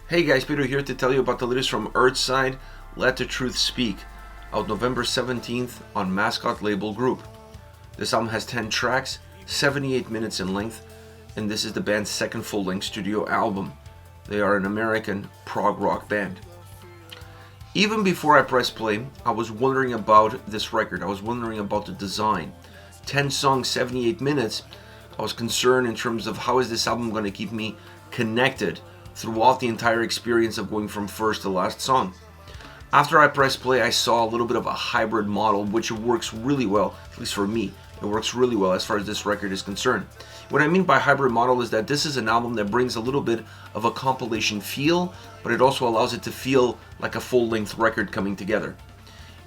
Hey guys, Peter here to tell you about the latest from Earthside, Let the Truth Speak, out November 17th on Mascot Label Group. This album has 10 tracks, 78 minutes in length, and this is the band's second full-length studio album. They are an American prog rock band. Even before I pressed play, I was wondering about this record. I was wondering about the design. 10 songs, 78 minutes. I was concerned in terms of how is this album going to keep me connected throughout the entire experience of going from first to last song. After I pressed play, I saw a little bit of a hybrid model, which works really well, at least for me. It works really well as far as this record is concerned. What I mean by hybrid model is that this is an album that brings a little bit of a compilation feel, but it also allows it to feel like a full-length record coming together.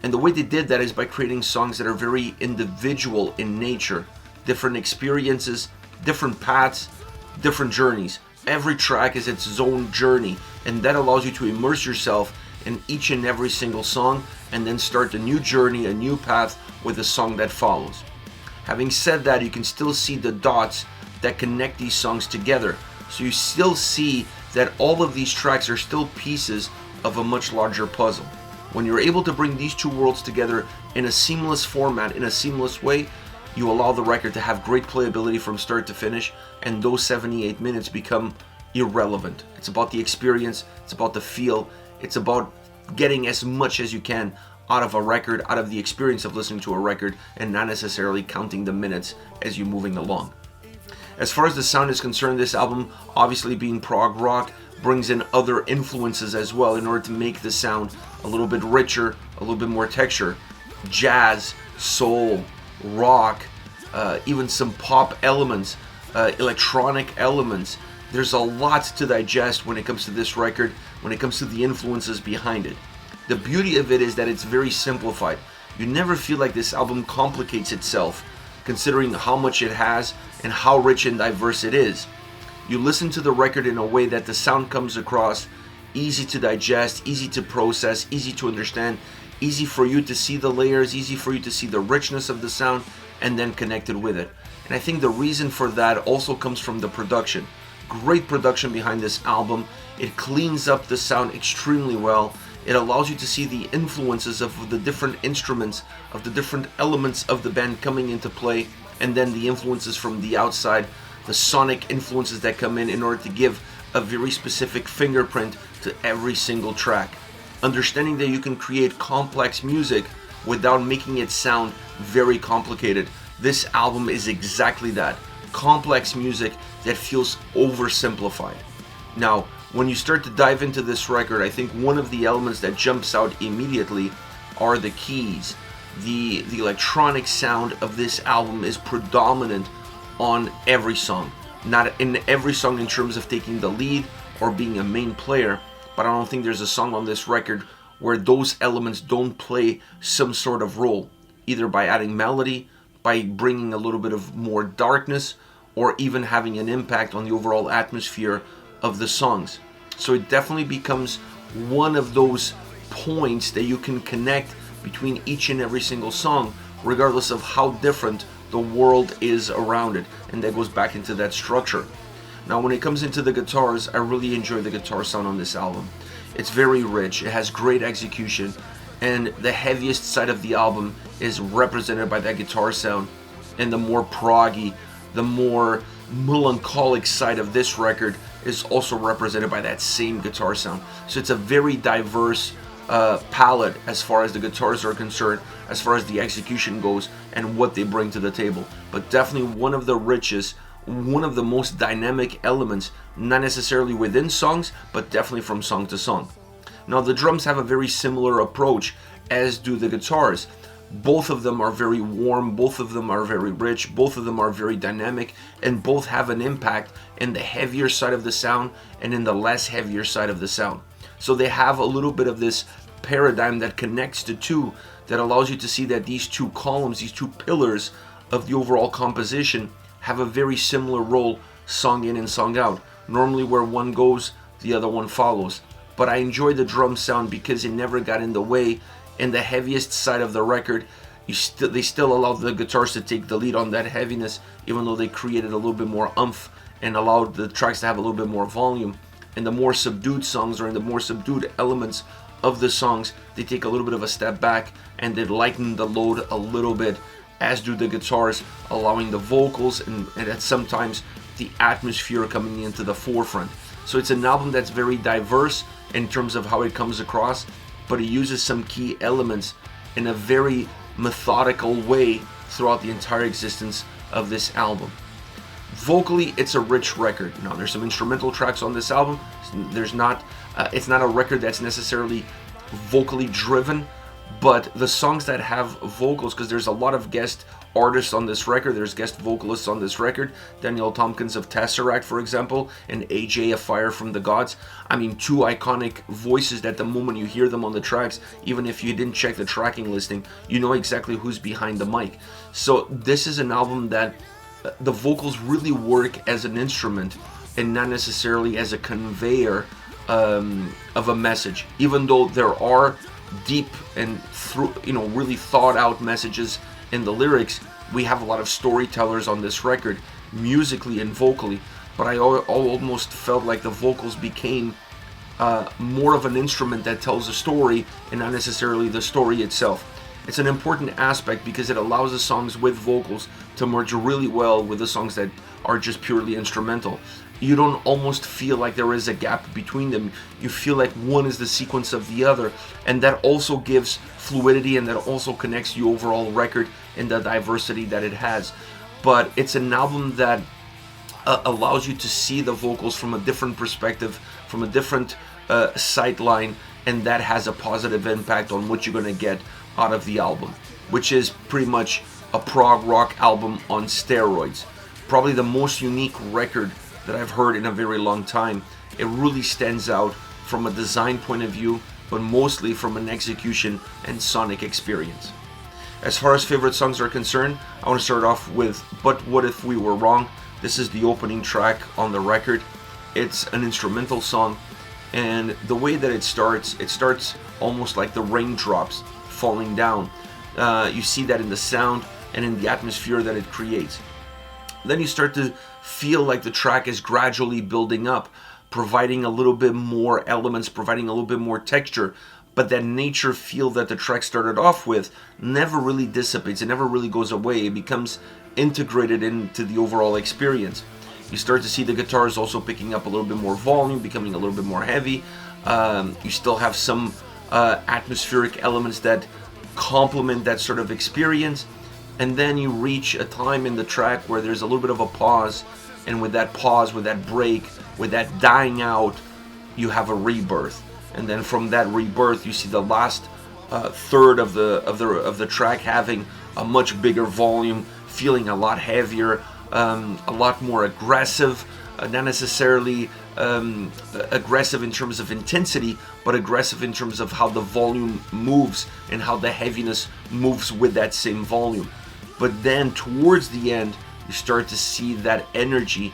And the way they did that is by creating songs that are very individual in nature, different experiences, different paths, different journeys. Every track is its own journey, and that allows you to immerse yourself in each and every single song and then start a new journey, a new path with the song that follows. Having said that, you can still see the dots that connect these songs together. So you still see that all of these tracks are still pieces of a much larger puzzle. When you're able to bring these two worlds together in a seamless format, in a seamless way, you allow the record to have great playability from start to finish, and those 78 minutes become irrelevant. It's about the experience, it's about the feel, it's about getting as much as you can out of a record, out of the experience of listening to a record, and not necessarily counting the minutes as you're moving along. As far as the sound is concerned, this album, obviously being prog rock, brings in other influences as well in order to make the sound a little bit richer, a little bit more texture. Jazz, soul, rock, even some pop elements, electronic elements. There's a lot to digest when it comes to this record, when it comes to the influences behind it. The beauty of it is that it's very simplified. You never feel like this album complicates itself, considering how much it has and how rich and diverse it is. You listen to the record in a way that the sound comes across easy to digest, easy to process, easy to understand, easy for you to see the layers, easy for you to see the richness of the sound, and then connected with it. And I think the reason for that also comes from the production. Great production behind this album. It cleans up the sound extremely well. It allows you to see the influences of the different instruments, of the different elements of the band coming into play, and then the influences from the outside, the sonic influences that come in order to give a very specific fingerprint to every single track. Understanding that you can create complex music without making it sound very complicated. This album is exactly that. Complex music that feels oversimplified. Now, when you start to dive into this record, I think one of the elements that jumps out immediately are the keys. The electronic sound of this album is predominant on every song. Not in every song in terms of taking the lead or being a main player, but I don't think there's a song on this record where those elements don't play some sort of role, either by adding melody, by bringing a little bit of more darkness, or even having an impact on the overall atmosphere of the songs. So it definitely becomes one of those points that you can connect between each and every single song, regardless of how different the world is around it. And that goes back into that structure. Now, when it comes into the guitars, I really enjoy the guitar sound on this album. It's very rich, it has great execution, and the heaviest side of the album is represented by that guitar sound, and the more proggy, the more melancholic side of this record is also represented by that same guitar sound. So it's a very diverse palette as far as the guitars are concerned, as far as the execution goes, and what they bring to the table. But definitely one of the richest, one of the most dynamic elements, not necessarily within songs, but definitely from song to song. Now, the drums have a very similar approach, as do the guitars. Both of them are very warm, both of them are very rich, both of them are very dynamic, and both have an impact in the heavier side of the sound and in the less heavier side of the sound. So they have a little bit of this paradigm that connects the two, that allows you to see that these two columns, these two pillars of the overall composition have a very similar role, song in and song out. Normally where one goes, the other one follows. But I enjoy the drum sound because it never got in the way. In the heaviest side of the record, they still allow the guitars to take the lead on that heaviness, even though they created a little bit more oomph and allowed the tracks to have a little bit more volume. and the more subdued songs, or in the more subdued elements of the songs, they take a little bit of a step back and they lighten the load a little bit, as do the guitars, allowing the vocals and at sometimes the atmosphere coming into the forefront. So it's an album that's very diverse in terms of how it comes across, but it uses some key elements in a very methodical way throughout the entire existence of this album. Vocally, it's a rich record. Now, there's some instrumental tracks on this album. It's not a record that's necessarily vocally driven, but the songs that have vocals, because there's a lot of guest artists on this record, there's guest vocalists on this record, Daniel Tompkins of TesseracT, for example, and AJ of Fire from the Gods. I mean, two iconic voices that the moment you hear them on the tracks, even if you didn't check the tracking listing, you know exactly who's behind the mic. So this is an album that the vocals really work as an instrument and not necessarily as a conveyor of a message, even though there are deep and really thought out messages in the lyrics. We have a lot of storytellers on this record, musically and vocally, but I almost felt like the vocals became more of an instrument that tells a story and not necessarily the story itself. It's an important aspect because it allows the songs with vocals to merge really well with the songs that are just purely instrumental. You don't almost feel like there is a gap between them. You feel like one is the sequence of the other, and that also gives fluidity, and that also connects the overall record in the diversity that it has. But it's an album that allows you to see the vocals from a different perspective, from a different sight line, and that has a positive impact on what you're going to get out of the album, which is pretty much a prog rock album on steroids. Probably the most unique record that I've heard in a very long time. It really stands out from a design point of view, but mostly from an execution and sonic experience. As far as favorite songs are concerned, I want to start off with But What If We Were Wrong. This is the opening track on the record. It's an instrumental song, and the way that it starts almost like the raindrops falling down. You see that in the sound and in the atmosphere that it creates. Then you start to feel like the track is gradually building up, providing a little bit more elements, providing a little bit more texture, but that nature feel that the track started off with never really dissipates, it never really goes away, it becomes integrated into the overall experience. You start to see the guitars also picking up a little bit more volume, becoming a little bit more heavy. You still have some atmospheric elements that complement that sort of experience. And then you reach a time in the track where there's a little bit of a pause, and with that pause, with that break, with that dying out, you have a rebirth. And then from that rebirth, you see the last third of the track having a much bigger volume, feeling a lot heavier, a lot more aggressive, not necessarily aggressive in terms of intensity, but aggressive in terms of how the volume moves and how the heaviness moves with that same volume. But then towards the end, you start to see that energy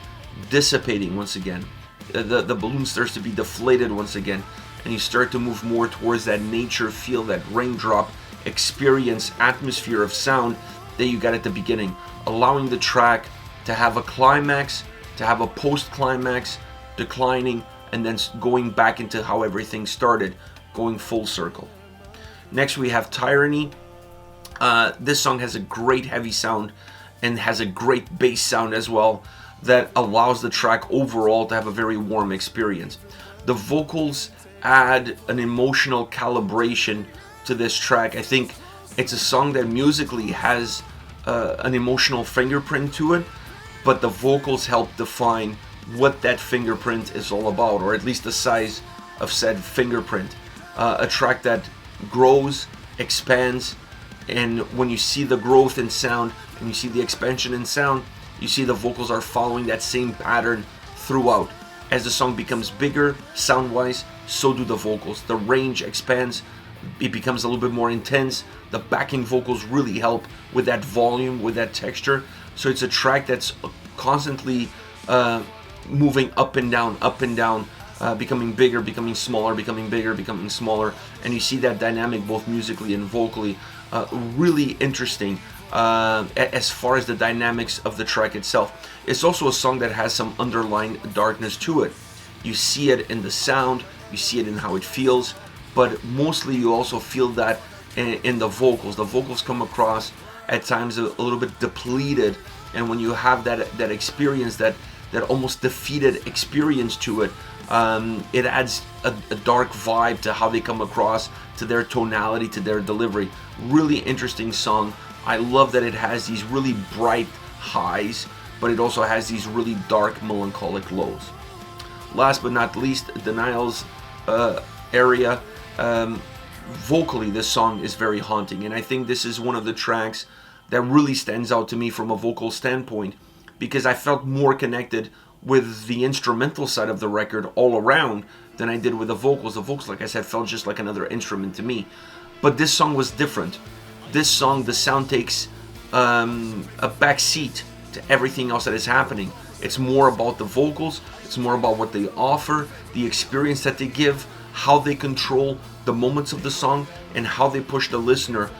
dissipating once again. The balloon starts to be deflated once again, and you start to move more towards that nature feel, that raindrop experience, atmosphere of sound that you got at the beginning, allowing the track to have a climax, to have a post-climax, declining, and then going back into how everything started, going full circle. Next we have Tyranny. This song has a great heavy sound and has a great bass sound as well that allows the track overall to have a very warm experience. The vocals add an emotional calibration to this track. I think it's a song that musically has an emotional fingerprint to it, but the vocals help define what that fingerprint is all about, or at least the size of said fingerprint. A track that grows, expands, and when you see the growth in sound and you see the expansion in sound, you see the vocals are following that same pattern throughout. As the song becomes bigger sound-wise, so do the vocals. The range expands, it becomes a little bit more intense. The backing vocals really help with that volume, with that texture. So it's a track that's constantly moving up and down, becoming bigger, becoming smaller, becoming bigger, becoming smaller. And you see that dynamic both musically and vocally. Really interesting as far as the dynamics of the track itself. It's also a song that has some underlying darkness to it. You see it in the sound, you see it in how it feels, but mostly you also feel that in the vocals. The vocals come across at times a little bit depleted, and when you have that experience, that almost defeated experience to it, it adds a dark vibe to how they come across, to their tonality, to their delivery. Really interesting song. I love that it has these really bright highs, but it also has these really dark, melancholic lows. Last but not least, Denial's Aria. Vocally, this song is very haunting, and I think this is one of the tracks that really stands out to me from a vocal standpoint, because I felt more connected with the instrumental side of the record all around than I did with the vocals. The vocals, like I said, felt just like another instrument to me. But this song was different. This song, the sound takes a back seat to everything else that is happening. It's more about the vocals, it's more about what they offer, the experience that they give, how they control the moments of the song, and how they push the listener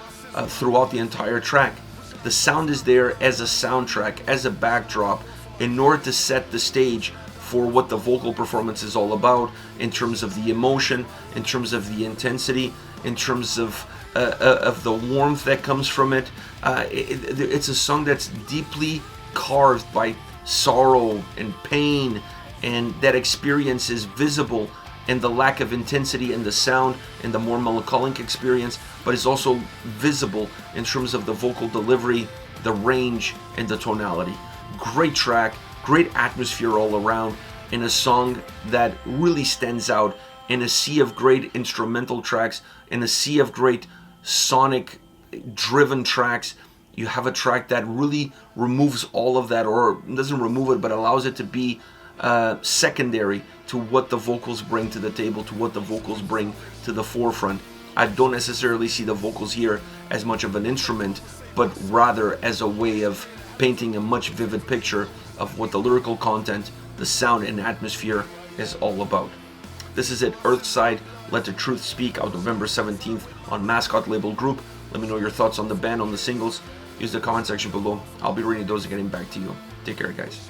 throughout the entire track. The sound is there as a soundtrack, as a backdrop, in order to set the stage for what the vocal performance is all about, in terms of the emotion, in terms of the intensity, in terms of the warmth that comes from it. It's a song that's deeply carved by sorrow and pain, and that experience is visible in the lack of intensity in the sound and the more melancholic experience, but it's also visible in terms of the vocal delivery, the range, and the tonality. Great track, great atmosphere all around, in a song that really stands out in a sea of great instrumental tracks, in a sea of great sonic driven tracks. You have a track that really removes all of that, or doesn't remove it, but allows it to be secondary to what the vocals bring to the table, to what the vocals bring to the forefront. I don't necessarily see the vocals here as much of an instrument, but rather as a way of painting a much vivid picture of what the lyrical content, the sound, and atmosphere is all about. This is it, Earthside, Let the Truth Speak, out November 17th on Mascot Label Group. Let me know your thoughts on the band, on the singles. Use the comment section below. I'll be reading those and getting back to you. Take care, guys.